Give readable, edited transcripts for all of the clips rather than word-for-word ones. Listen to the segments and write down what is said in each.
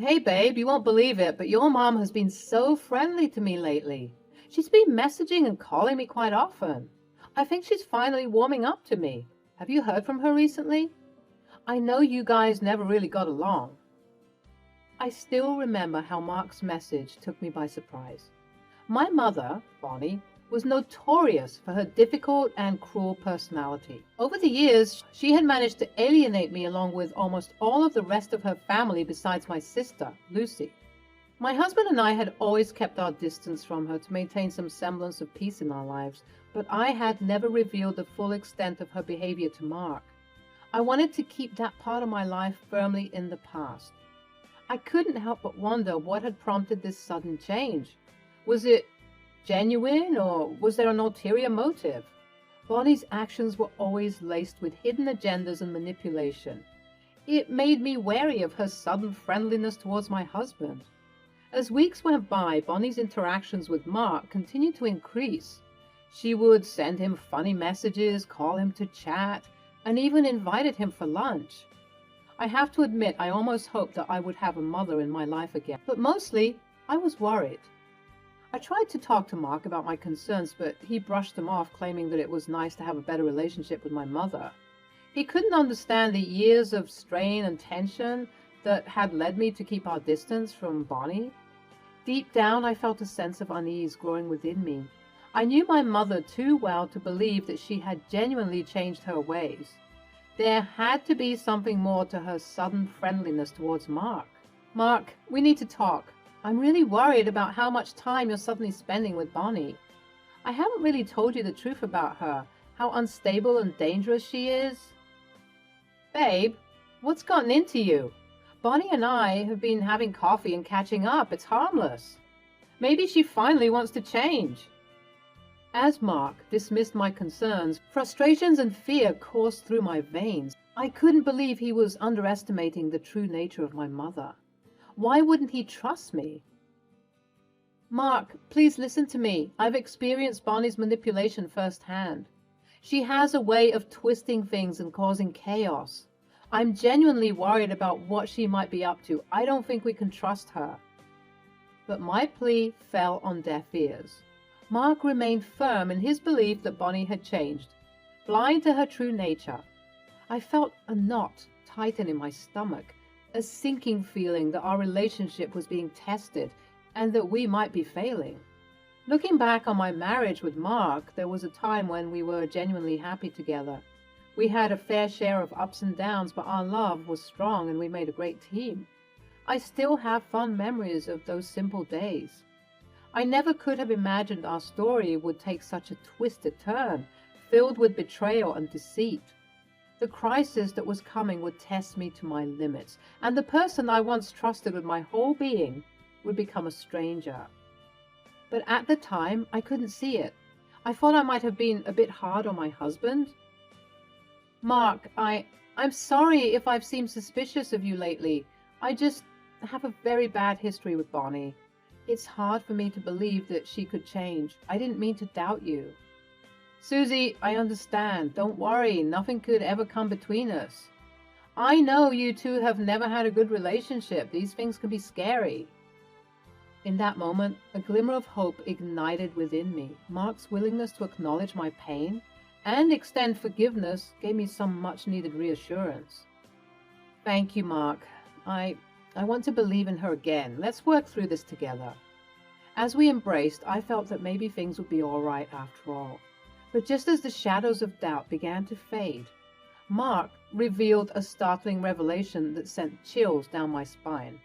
Hey babe, you won't believe it, but your mom has been so friendly to me lately. She's been messaging and calling me quite often. I think she's finally warming up to me. Have you heard from her recently? I know you guys never really got along. I still remember how Mark's message took me by surprise. My mother, Bonnie, was notorious for her difficult and cruel personality. Over the years, she had managed to alienate me along with almost all of the rest of her family besides my sister, Lucy. My husband and I had always kept our distance from her to maintain some semblance of peace in our lives, but I had never revealed the full extent of her behavior to Mark. I wanted to keep that part of my life firmly in the past. I couldn't help but wonder what had prompted this sudden change. Was it genuine, or was there an ulterior motive? Bonnie's actions were always laced with hidden agendas and manipulation. It made me wary of her sudden friendliness towards my husband. As weeks went by, Bonnie's interactions with Mark continued to increase. She would send him funny messages, call him to chat, and even invited him for lunch. I have to admit, I almost hoped that I would have a mother in my life again, but mostly I was worried. I tried to talk to Mark about my concerns, but he brushed them off, claiming that it was nice to have a better relationship with my mother. He couldn't understand the years of strain and tension that had led me to keep our distance from Bonnie. Deep down, I felt a sense of unease growing within me. I knew my mother too well to believe that she had genuinely changed her ways. There had to be something more to her sudden friendliness towards Mark. Mark, we need to talk. I'm really worried about how much time you're suddenly spending with Bonnie. I haven't really told you the truth about her, how unstable and dangerous she is. Babe, what's gotten into you? Bonnie and I have been having coffee and catching up. It's harmless. Maybe she finally wants to change. As Mark dismissed my concerns, frustrations and fear coursed through my veins. I couldn't believe he was underestimating the true nature of my mother. Why wouldn't he trust me? Mark, please listen to me. I've experienced Bonnie's manipulation firsthand. She has a way of twisting things and causing chaos. I'm genuinely worried about what she might be up to. I don't think we can trust her. But my plea fell on deaf ears. Mark remained firm in his belief that Bonnie had changed, blind to her true nature. I felt a knot tighten in my stomach, a sinking feeling that our relationship was being tested and that we might be failing. Looking back on my marriage with Mark, there was a time when we were genuinely happy together. We had a fair share of ups and downs, but our love was strong and we made a great team. I still have fond memories of those simple days. I never could have imagined our story would take such a twisted turn, filled with betrayal and deceit. The crisis that was coming would test me to my limits, and the person I once trusted with my whole being would become a stranger. But at the time, I couldn't see it. I thought I might have been a bit hard on my husband. Mark, I'm sorry if I've seemed suspicious of you lately. I just have a very bad history with Bonnie. It's hard for me to believe that she could change. I didn't mean to doubt you. Susie, I understand. Don't worry. Nothing could ever come between us. I know you two have never had a good relationship. These things can be scary. In that moment, a glimmer of hope ignited within me. Mark's willingness to acknowledge my pain and extend forgiveness gave me some much-needed reassurance. Thank you, Mark. I want to believe in her again. Let's work through this together. As we embraced, I felt that maybe things would be all right after all. But just as the shadows of doubt began to fade, Mark revealed a startling revelation that sent chills down my spine.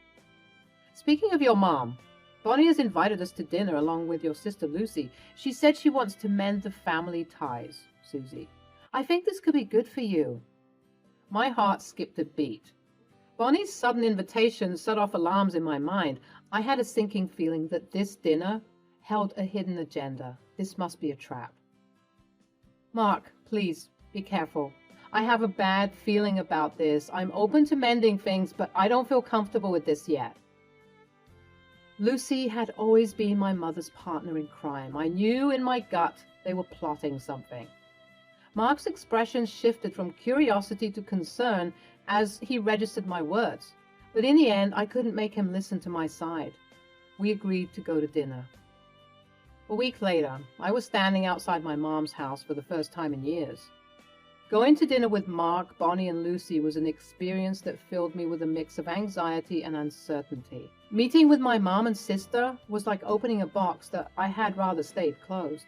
Speaking of your mom, Bonnie has invited us to dinner along with your sister Lucy. She said she wants to mend the family ties, Susie. I think this could be good for you. My heart skipped a beat. Bonnie's sudden invitation set off alarms in my mind. I had a sinking feeling that this dinner held a hidden agenda. This must be a trap. Mark, please, be careful. I have a bad feeling about this. I'm open to mending things, but I don't feel comfortable with this yet. Lucy had always been my mother's partner in crime. I knew in my gut they were plotting something. Mark's expression shifted from curiosity to concern as he registered my words. But in the end, I couldn't make him listen to my side. We agreed to go to dinner. A week later, I was standing outside my mom's house for the first time in years. Going to dinner with Mark, Bonnie, and Lucy was an experience that filled me with a mix of anxiety and uncertainty. Meeting with my mom and sister was like opening a box that I had rather stayed closed.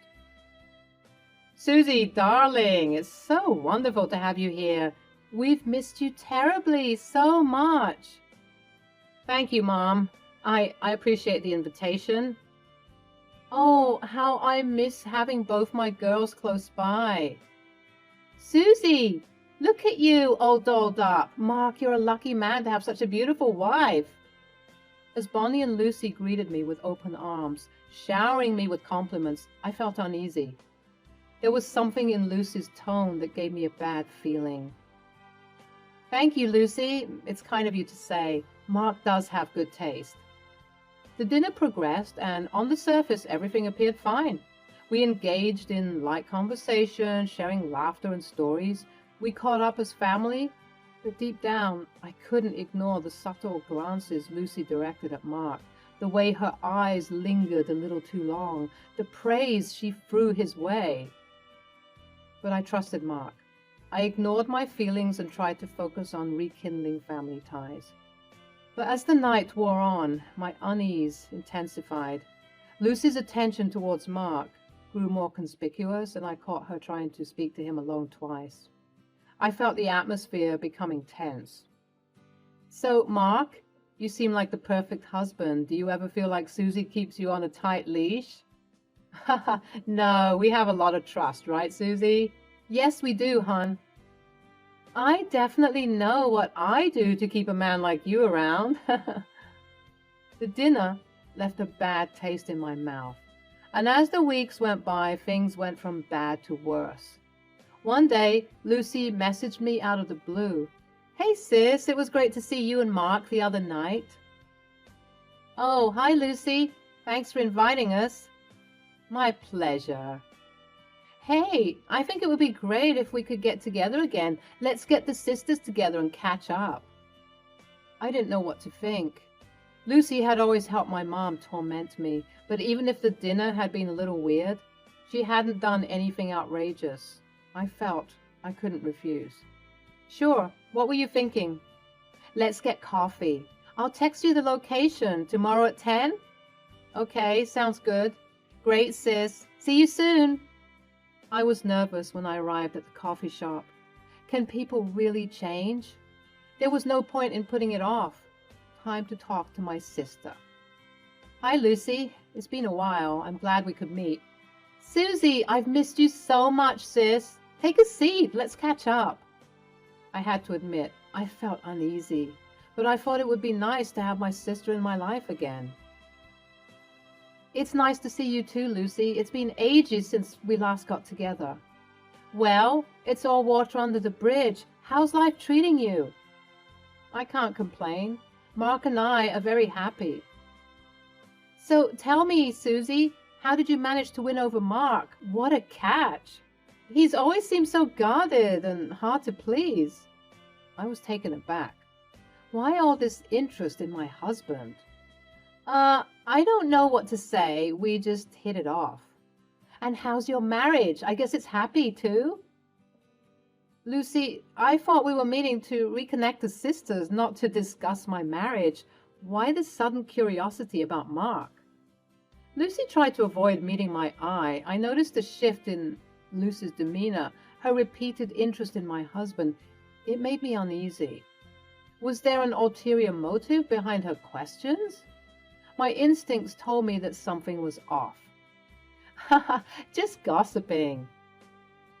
Susie, darling, it's so wonderful to have you here. We've missed you terribly, so much. Thank you, Mom. I appreciate the invitation. Oh, how I miss having both my girls close by. Susie, look at you, all dolled up. Mark, you're a lucky man to have such a beautiful wife. As Bonnie and Lucy greeted me with open arms, showering me with compliments, I felt uneasy. There was something in Lucy's tone that gave me a bad feeling. Thank you, Lucy. It's kind of you to say. Mark does have good taste. The dinner progressed, and on the surface, everything appeared fine. We engaged in light conversation, sharing laughter and stories. We caught up as family, but deep down, I couldn't ignore the subtle glances Lucy directed at Mark, the way her eyes lingered a little too long, the praise she threw his way. But I trusted Mark. I ignored my feelings and tried to focus on rekindling family ties. But as the night wore on, my unease intensified. Lucy's attention towards Mark grew more conspicuous, and I caught her trying to speak to him alone twice. I felt the atmosphere becoming tense. So, Mark, you seem like the perfect husband. Do you ever feel like Susie keeps you on a tight leash? No, we have a lot of trust, right, Susie? Yes, we do, hon. I definitely know what I do to keep a man like you around. The dinner left a bad taste in my mouth, and as the weeks went by, things went from bad to worse. One day, Lucy messaged me out of the blue. Hey sis, it was great to see you and Mark the other night. Oh, hi Lucy. Thanks for inviting us. My pleasure. Hey, I think it would be great if we could get together again. Let's get the sisters together and catch up. I didn't know what to think. Lucy had always helped my mom torment me, but even if the dinner had been a little weird, she hadn't done anything outrageous. I felt I couldn't refuse. Sure, what were you thinking? Let's get coffee. I'll text you the location tomorrow at 10? Okay, sounds good. Great, sis. See you soon. I was nervous when I arrived at the coffee shop. Can people really change? There was no point in putting it off. Time to talk to my sister. Hi, Lucy. It's been a while. I'm glad we could meet. Susie, I've missed you so much, sis. Take a seat. Let's catch up. I had to admit, I felt uneasy, but I thought it would be nice to have my sister in my life again. It's nice to see you too, Lucy. It's been ages since we last got together. Well, it's all water under the bridge. How's life treating you? I can't complain. Mark and I are very happy. So tell me, Susie, how did you manage to win over Mark? What a catch. He's always seemed so guarded and hard to please. I was taken aback. Why all this interest in my husband? I don't know what to say. We just hit it off. And how's your marriage? I guess it's happy too? Lucy, I thought we were meeting to reconnect as sisters, not to discuss my marriage. Why this sudden curiosity about Mark? Lucy tried to avoid meeting my eye. I noticed a shift in Lucy's demeanor, her repeated interest in my husband. It made me uneasy. Was there an ulterior motive behind her questions? My instincts told me that something was off. Haha, just gossiping.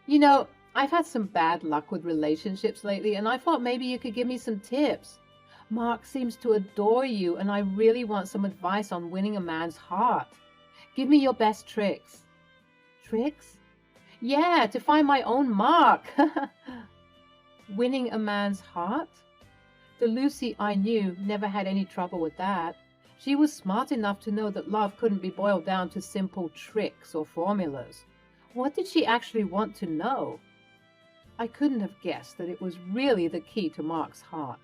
You know, I've had some bad luck with relationships lately, and I thought maybe you could give me some tips. Mark seems to adore you, and I really want some advice on winning a man's heart. Give me your best tricks. Tricks? Yeah, to find my own Mark. Winning a man's heart? The Lucy I knew never had any trouble with that. She was smart enough to know that love couldn't be boiled down to simple tricks or formulas. What did she actually want to know? I couldn't have guessed that it was really the key to Mark's heart.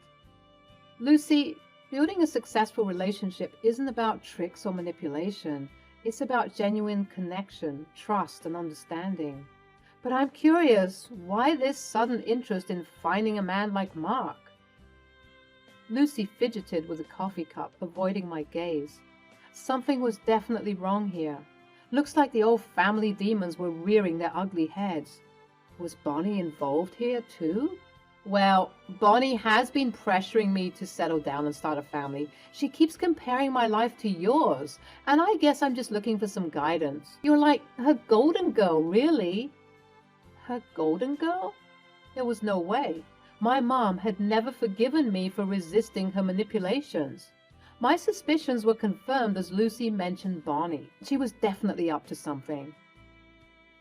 Lucy, Building a successful relationship isn't about tricks or manipulation. It's about genuine connection, trust, and understanding. But I'm curious, why this sudden interest in finding a man like Mark? Lucy fidgeted with a coffee cup, avoiding my gaze. Something was definitely wrong here. Looks like the old family demons were rearing their ugly heads. Was Bonnie involved here too? Well, Bonnie has been pressuring me to settle down and start a family. She keeps comparing my life to yours, and I guess I'm just looking for some guidance. You're like her golden girl, really. Her golden girl? There was no way. My mom had never forgiven me for resisting her manipulations. My suspicions were confirmed as Lucy mentioned Bonnie. She was definitely up to something.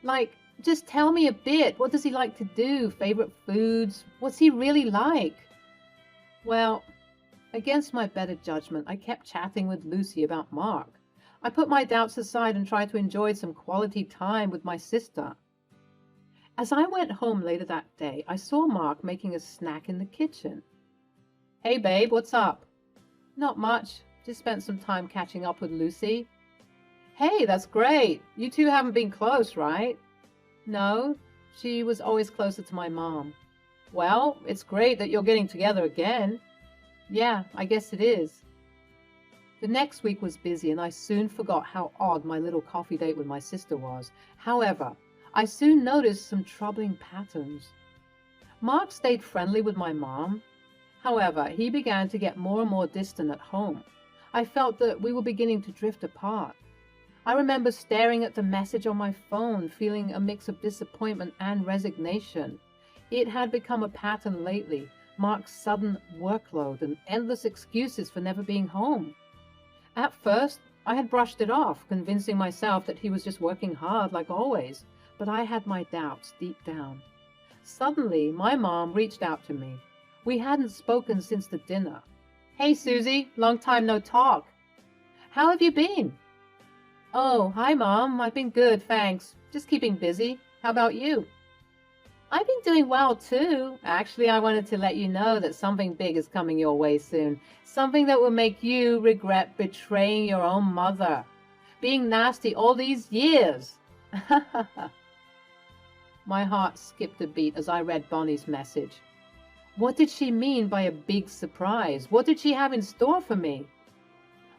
Like, just tell me a bit. What does he like to do? Favorite foods? What's he really like? Well, against my better judgment, I kept chatting with Lucy about Mark. I put my doubts aside and tried to enjoy some quality time with my sister. As I went home later that day, I saw Mark making a snack in the kitchen. Hey babe, what's up? Not much. Just spent some time catching up with Lucy. Hey, that's great. You two haven't been close, right? No, she was always closer to my mom. Well, it's great that you're getting together again. Yeah, I guess it is. The next week was busy and I soon forgot how odd my little coffee date with my sister was. However, I soon noticed some troubling patterns. Mark stayed friendly with my mom. However, he began to get more and more distant at home. I felt that we were beginning to drift apart. I remember staring at the message on my phone, feeling a mix of disappointment and resignation. It had become a pattern lately, Mark's sudden workload and endless excuses for never being home. At first, I had brushed it off, convincing myself that he was just working hard like always, but I had my doubts deep down. Suddenly, my mom reached out to me. We hadn't spoken since the dinner. Hey, Susie, long time no talk. How have you been? Oh, hi, Mom. I've been good, thanks. Just keeping busy. How about you? I've been doing well, too. Actually, I wanted to let you know that something big is coming your way soon. Something that will make you regret betraying your own mother. Being nasty all these years. My heart skipped a beat as I read Bonnie's message. What did she mean by a big surprise? What did she have in store for me?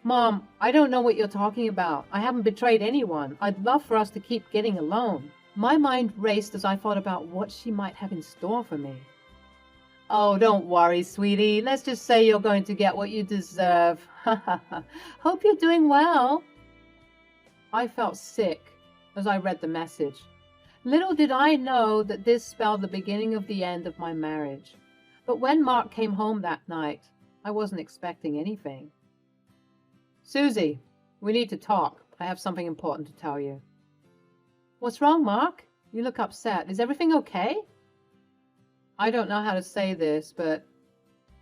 Mom, I don't know what you're talking about. I haven't betrayed anyone. I'd love for us to keep getting along. My mind raced as I thought about what she might have in store for me. Oh, don't worry, sweetie. Let's just say you're going to get what you deserve. Hope you're doing well. I felt sick as I read the message. Little did I know that this spelled the beginning of the end of my marriage. But when Mark came home that night, I wasn't expecting anything. Susie, we need to talk. I have something important to tell you. What's wrong, Mark? You look upset. Is everything okay? I don't know how to say this, but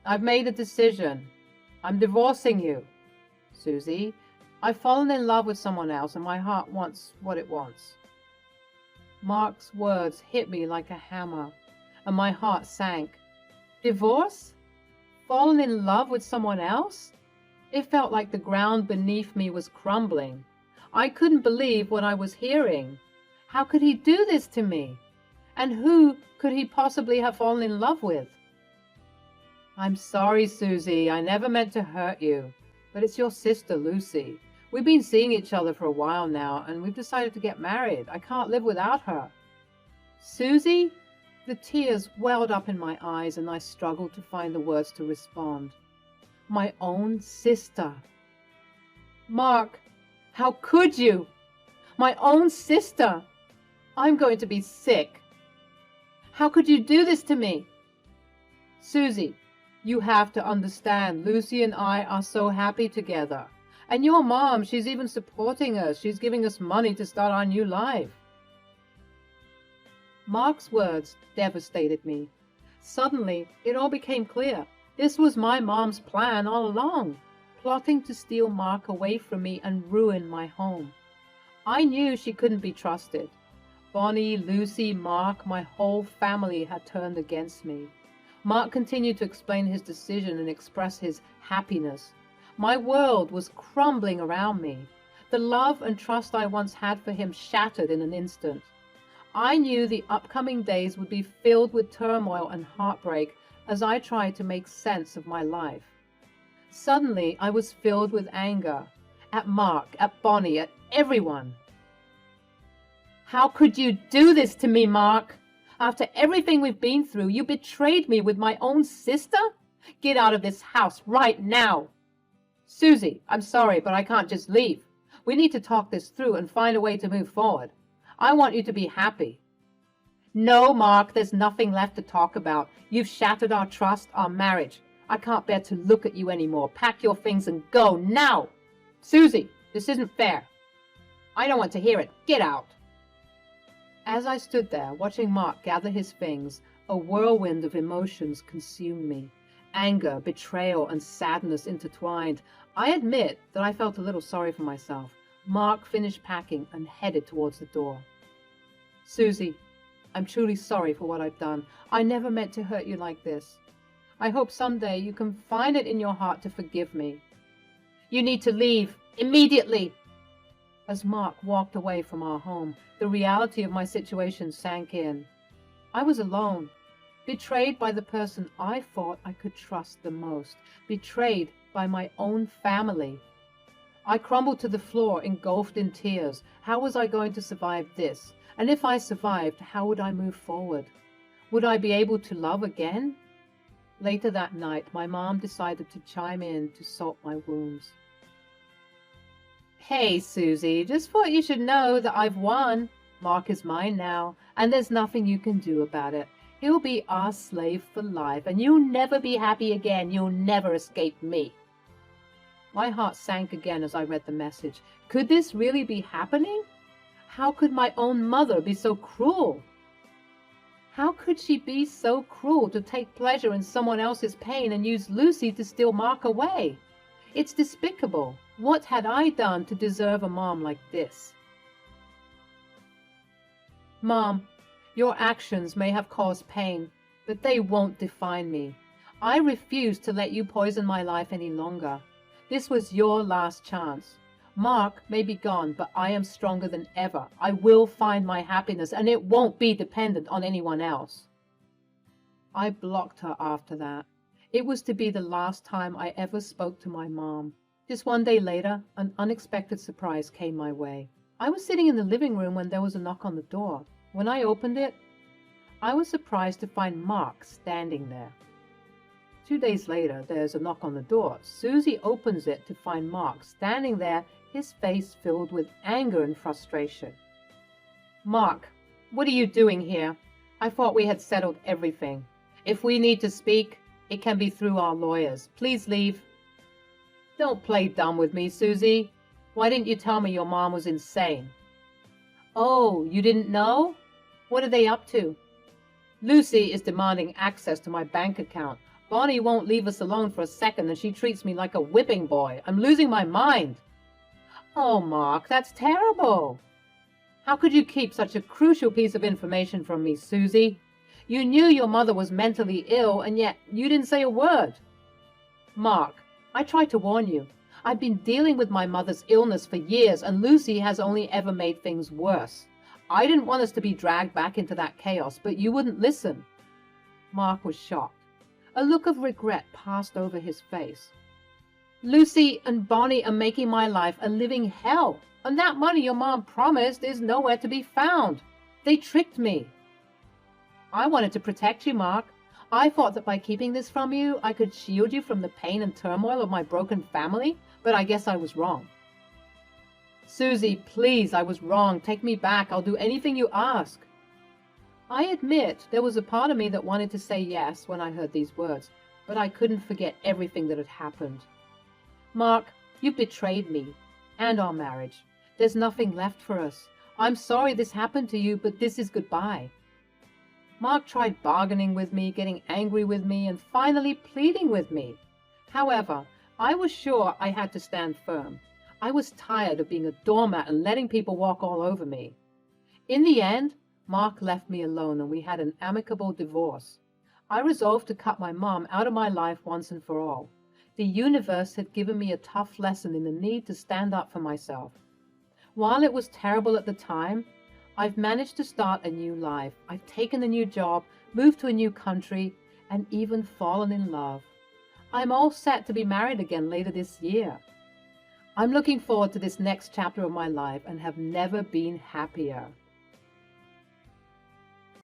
I've made a decision. I'm divorcing you. Susie, I've fallen in love with someone else and my heart wants what it wants. Mark's words hit me like a hammer, and my heart sank. Divorce? Fallen in love with someone else? It felt like the ground beneath me was crumbling. I couldn't believe what I was hearing. How could he do this to me? And who could he possibly have fallen in love with? I'm sorry, Susie. I never meant to hurt you. But it's your sister, Lucy. We've been seeing each other for a while now, and we've decided to get married. I can't live without her. Susie? The tears welled up in my eyes, and I struggled to find the words to respond. My own sister. Mark, how could you? My own sister. I'm going to be sick. How could you do this to me? Susie, you have to understand, Lucy and I are so happy together. And your mom, she's even supporting us. She's giving us money to start our new life. Mark's words devastated me. Suddenly, it all became clear. This was my mom's plan all along, plotting to steal Mark away from me and ruin my home. I knew she couldn't be trusted. Bonnie, Lucy, Mark, my whole family had turned against me. Mark continued to explain his decision and express his happiness. My world was crumbling around me. The love and trust I once had for him shattered in an instant. I knew the upcoming days would be filled with turmoil and heartbreak as I tried to make sense of my life. Suddenly, I was filled with anger at Mark, at Bonnie, at everyone. How could you do this to me, Mark? After everything we've been through, you betrayed me with my own sister? Get out of this house right now. Susie, I'm sorry, but I can't just leave. We need to talk this through and find a way to move forward. I want you to be happy. No, Mark, there's nothing left to talk about. You've shattered our trust, our marriage. I can't bear to look at you anymore. Pack your things and go now. Susie, this isn't fair. I don't want to hear it. Get out. As I stood there, watching Mark gather his things, a whirlwind of emotions consumed me. Anger, betrayal, and sadness intertwined. I admit that I felt a little sorry for myself. Mark finished packing and headed towards the door. Susie, I'm truly sorry for what I've done. I never meant to hurt you like this. I hope someday you can find it in your heart to forgive me. You need to leave immediately. As Mark walked away from our home, the reality of my situation sank in. I was alone, betrayed by the person I thought I could trust the most, betrayed by my own family. I crumbled to the floor, engulfed in tears. How was I going to survive this? And if I survived, how would I move forward? Would I be able to love again? Later that night, my mom decided to chime in to salt my wounds. Hey, Susie, just thought you should know that I've won. Mark is mine now, and there's nothing you can do about it. He'll be our slave for life, and you'll never be happy again. You'll never escape me. My heart sank again as I read the message. Could this really be happening? How could my own mother be so cruel? How could she be so cruel to take pleasure in someone else's pain and use Lucy to steal Mark away? It's despicable. What had I done to deserve a mom like this? Mom, your actions may have caused pain, but they won't define me. I refuse to let you poison my life any longer. This was your last chance. Mark may be gone, but I am stronger than ever. I will find my happiness, and it won't be dependent on anyone else. I blocked her after that. It was to be the last time I ever spoke to my mom. Just one day later, an unexpected surprise came my way. I was sitting in the living room when there was a knock on the door. When I opened it, I was surprised to find Mark standing there. 2 days later, there's a knock on the door. Susie opens it to find Mark standing there, his face filled with anger and frustration. Mark, what are you doing here? I thought we had settled everything. If we need to speak, it can be through our lawyers. Please leave. Don't play dumb with me, Susie. Why didn't you tell me your mom was insane? Oh, you didn't know? What are they up to? Lucy is demanding access to my bank account. Bonnie won't leave us alone for a second, and she treats me like a whipping boy. I'm losing my mind. Oh, Mark, that's terrible. How could you keep such a crucial piece of information from me, Susie? You knew your mother was mentally ill, and yet you didn't say a word. Mark, I tried to warn you. I've been dealing with my mother's illness for years, and Lucy has only ever made things worse. I didn't want us to be dragged back into that chaos, but you wouldn't listen. Mark was shocked. A look of regret passed over his face. Lucy and Bonnie are making my life a living hell, and that money your mom promised is nowhere to be found. They tricked me. I wanted to protect you, Mark. I thought that by keeping this from you, I could shield you from the pain and turmoil of my broken family, but I guess I was wrong. Susie, please, I was wrong. Take me back. I'll do anything you ask. I admit there was a part of me that wanted to say yes when I heard these words, but I couldn't forget everything that had happened. Mark, you betrayed me and our marriage. There's nothing left for us. I'm sorry this happened to you, but this is goodbye. Mark tried bargaining with me, getting angry with me, and finally pleading with me. However, I was sure I had to stand firm. I was tired of being a doormat and letting people walk all over me. In the end, Mark left me alone and we had an amicable divorce. I resolved to cut my mom out of my life once and for all. The universe had given me a tough lesson in the need to stand up for myself. While it was terrible at the time, I've managed to start a new life. I've taken a new job, moved to a new country, and even fallen in love. I'm all set to be married again later this year. I'm looking forward to this next chapter of my life and have never been happier.